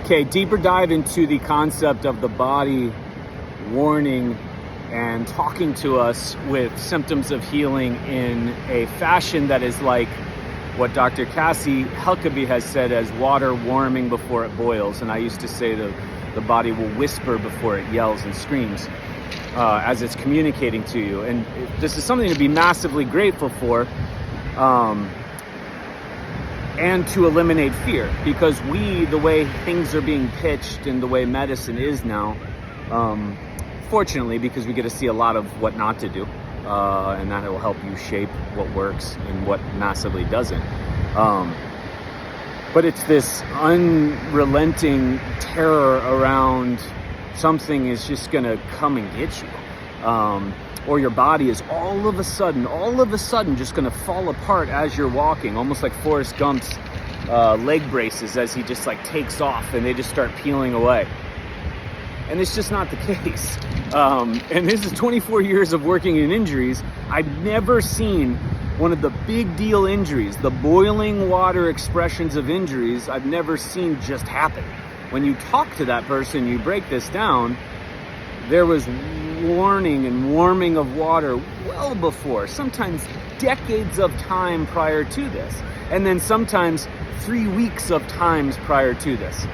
Okay, deeper dive into the concept of the body warning and talking to us with symptoms of healing in a fashion that is like what Dr. Cassie Huckabee has said as water warming before it boils. And I used to say the body will whisper before it yells and screams as it's communicating to you. And this is something to be massively grateful for. And to eliminate fear, because the way things are being pitched and the way medicine is now, fortunately, because we get to see a lot of what not to do, and that will help you shape what works and what massively doesn't. But it's this unrelenting terror around something is just gonna come and get you. Or your body is all of a sudden just going to fall apart as you're walking, almost like Forrest Gump's leg braces as he just like takes off and they just start peeling away. And it's just not the case. And this is 24 years of working in injuries. I've never seen one of the big deal injuries, the boiling water expressions of injuries, I've never seen just happen. When you talk to that person, you break this down, there was warning and warming of water well before, sometimes decades of time prior to this, and then sometimes 3 weeks of times prior to this.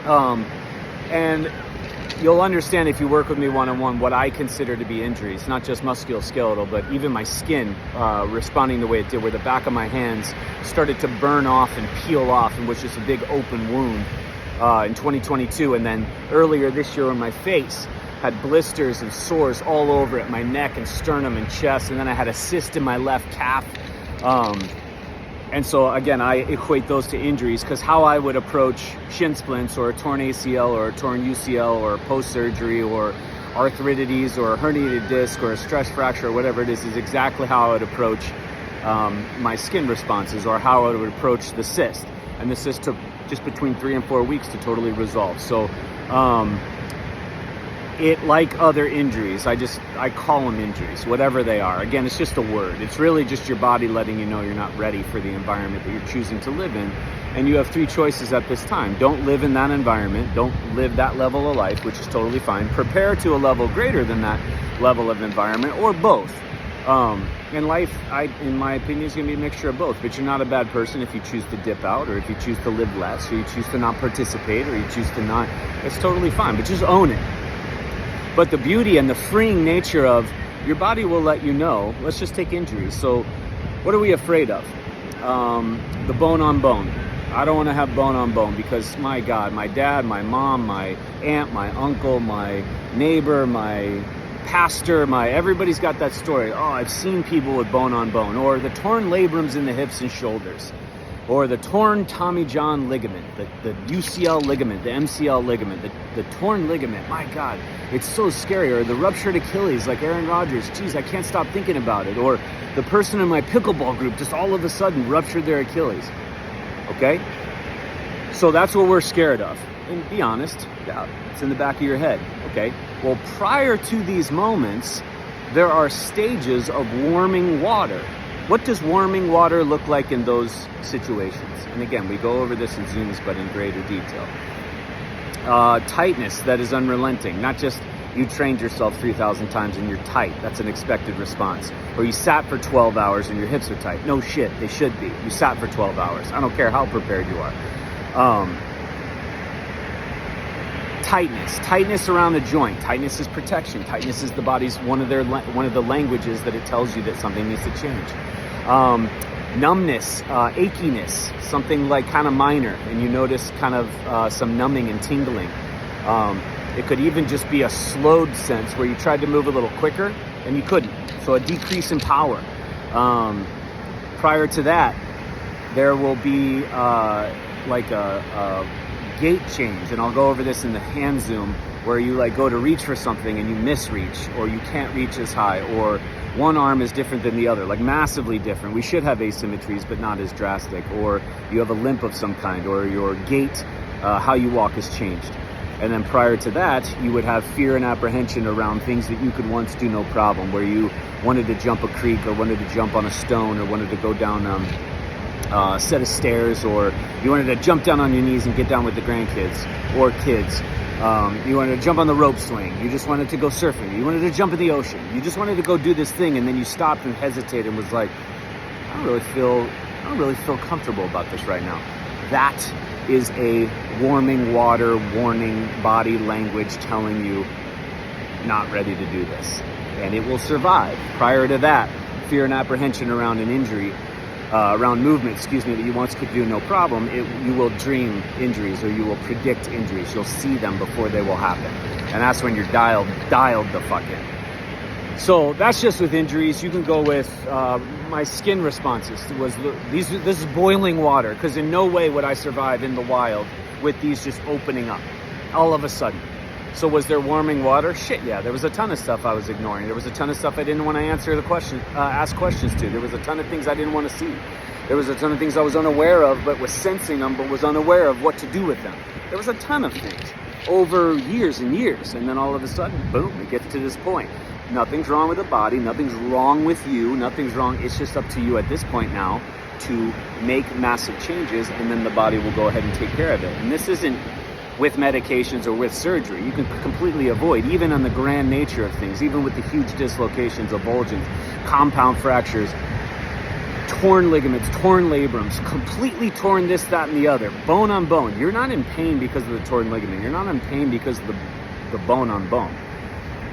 And you'll understand if you work with me one-on-one what I consider to be injuries, not just musculoskeletal, but even my skin responding the way it did, where the back of my hands started to burn off and peel off and was just a big open wound in 2022. And then earlier this year on my face, had blisters and sores all over it, my neck and sternum and chest, and then I had a cyst in my left calf. And so again, I equate those to injuries, because how I would approach shin splints or a torn ACL or a torn UCL or post-surgery or arthritides or a herniated disc or a stress fracture or whatever it is exactly how I would approach my skin responses, or how I would approach the cyst. And the cyst took just between 3 and 4 weeks to totally resolve. So it, like other injuries, I call them injuries, whatever they are. Again, it's just a word. It's really just your body letting you know you're not ready for the environment that you're choosing to live in. And you have 3 choices at this time. Don't live in that environment. Don't live that level of life, which is totally fine. Prepare to a level greater than that level of environment, or both. And life, in my opinion, is going to be a mixture of both. But you're not a bad person if you choose to dip out, or if you choose to live less, or you choose to not participate, or you choose to not. It's totally fine, but just own it. But the beauty and the freeing nature of your body will let you know. Let's just take injuries. So what are we afraid of? The bone on bone. I don't want to have bone on bone, because my God, my dad, my mom, my aunt, my uncle, my neighbor, my pastor, everybody's got that story. Oh, I've seen people with bone on bone, or the torn labrums in the hips and shoulders, or the torn Tommy John ligament, the UCL ligament, the MCL ligament, the torn ligament. My God, it's so scary. Or the ruptured Achilles, like Aaron Rodgers. Geez, I can't stop thinking about it. Or the person in my pickleball group just all of a sudden ruptured their Achilles. Okay? So that's what we're scared of. And be honest, yeah, it's in the back of your head. Okay? Well, prior to these moments, there are stages of warming water. What does warming water look like in those situations? And again, we go over this in Zooms, but in greater detail. Tightness that is unrelenting. Not just you trained yourself 3,000 times and you're tight. That's an expected response. Or you sat for 12 hours and your hips are tight. No shit, they should be. You sat for 12 hours. I don't care how prepared you are. Tightness around the joint. Tightness is protection. Tightness is the body's one of the languages that it tells you that something needs to change. Numbness, achiness, something like kind of minor, and you notice kind of some numbing and tingling. It could even just be a slowed sense where you tried to move a little quicker and you couldn't. So a decrease in power. Prior to that, there will be like a gait change, and I'll go over this in the hand zoom, where you like go to reach for something and you misreach, or you can't reach as high, or one arm is different than the other, like massively different. We should have asymmetries, but not as drastic. Or you have a limp of some kind, or your gait, how you walk has changed. And then prior to that, you would have fear and apprehension around things that you could once do no problem, where you wanted to jump a creek, or wanted to jump on a stone, or wanted to go down a set of stairs, or You wanted to jump down on your knees and get down with the grandkids or kids. You wanted to jump on the rope swing. You just wanted to go surfing. You wanted to jump in the ocean. You just wanted to go do this thing, and then you stopped and hesitated and was like, I don't really feel comfortable about this right now. That is a warming water, warning body language telling you not ready to do this. And it will survive. Prior to that, fear and apprehension around an injury, around movement, that you once could do no problem, you will dream injuries, or you will predict injuries. You'll see them before they will happen. And that's when you're dialed the fuck in. So that's just with injuries. You can go with my skin responses. This is boiling water, because in no way would I survive in the wild with these just opening up all of a sudden. So was there warming water? Shit, yeah. There was a ton of stuff I was ignoring. There was a ton of stuff I didn't want to ask questions to. There was a ton of things I didn't want to see. There was a ton of things I was unaware of, but was sensing them, but was unaware of what to do with them. There was a ton of things over years and years. And then all of a sudden, boom, it gets to this point. Nothing's wrong with the body. Nothing's wrong with you. Nothing's wrong. It's just up to you at this point now to make massive changes, and then the body will go ahead and take care of it. And this isn't with medications or with surgery. You can completely avoid, even on the grand nature of things, even with the huge dislocations, avulsions, compound fractures, torn ligaments, torn labrums, completely torn this, that, and the other, bone on bone. You're not in pain because of the torn ligament. You're not in pain because of the bone on bone.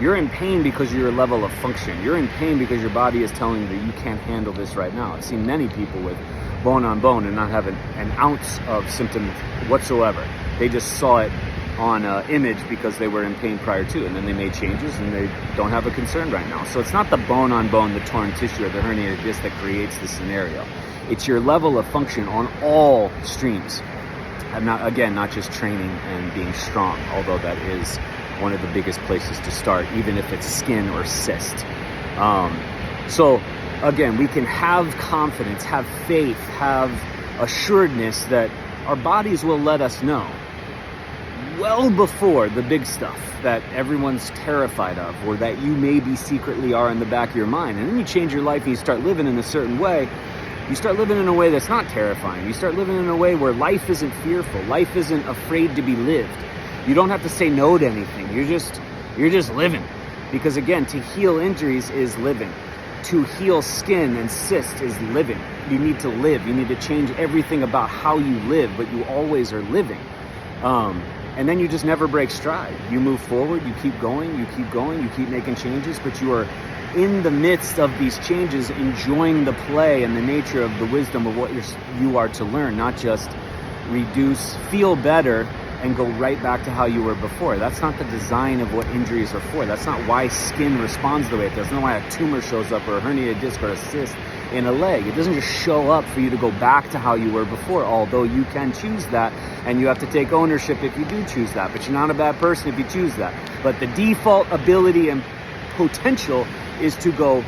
You're in pain because of your level of function. You're in pain because your body is telling you that you can't handle this right now. I've seen many people with bone on bone and not have an ounce of symptom whatsoever. They just saw it on image because they were in pain prior to, and then they made changes and they don't have a concern right now. So it's not the bone on bone, the torn tissue, or the herniated disc that creates the scenario. It's your level of function on all streams. And not just training and being strong, although that is one of the biggest places to start, even if it's skin or cyst. So again, we can have confidence, have faith, have assuredness that our bodies will let us know well before the big stuff that everyone's terrified of, or that you maybe secretly are in the back of your mind. And then you change your life and you start living in a certain way. You start living in a way that's not terrifying. You start living in a way where life isn't fearful. Life isn't afraid to be lived. You don't have to say no to anything. You're just living. Because again, to heal injuries is living. To heal skin and cysts is living. You need to live. You need to change everything about how you live, but you always are living. And then you just never break stride. You move forward, you keep going, you keep making changes, but you are in the midst of these changes, enjoying the play and the nature of the wisdom of what you are to learn, not just reduce, feel better, and go right back to how you were before. That's not the design of what injuries are for. That's not why skin responds the way it does. That's not why a tumor shows up, or a herniated disc, or a cyst in a leg. It doesn't just show up for you to go back to how you were before, although you can choose that, and you have to take ownership if you do choose that. But you're not a bad person if you choose that. But the default ability and potential is to go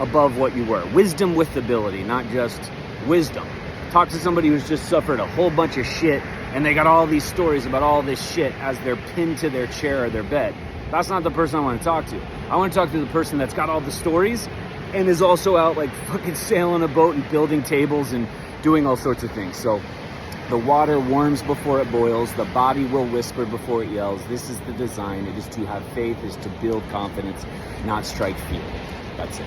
above what you were. Wisdom with ability, not just wisdom. Talk to somebody who's just suffered a whole bunch of shit, and they got all these stories about all this shit as they're pinned to their chair or their bed. That's not the person I want to talk to. I want to talk to the person that's got all the stories and is also out like fucking sailing a boat and building tables and doing all sorts of things. So the water warms before it boils. The body will whisper before it yells. This is the design. It is to have faith, is to build confidence, not strike fear. That's it.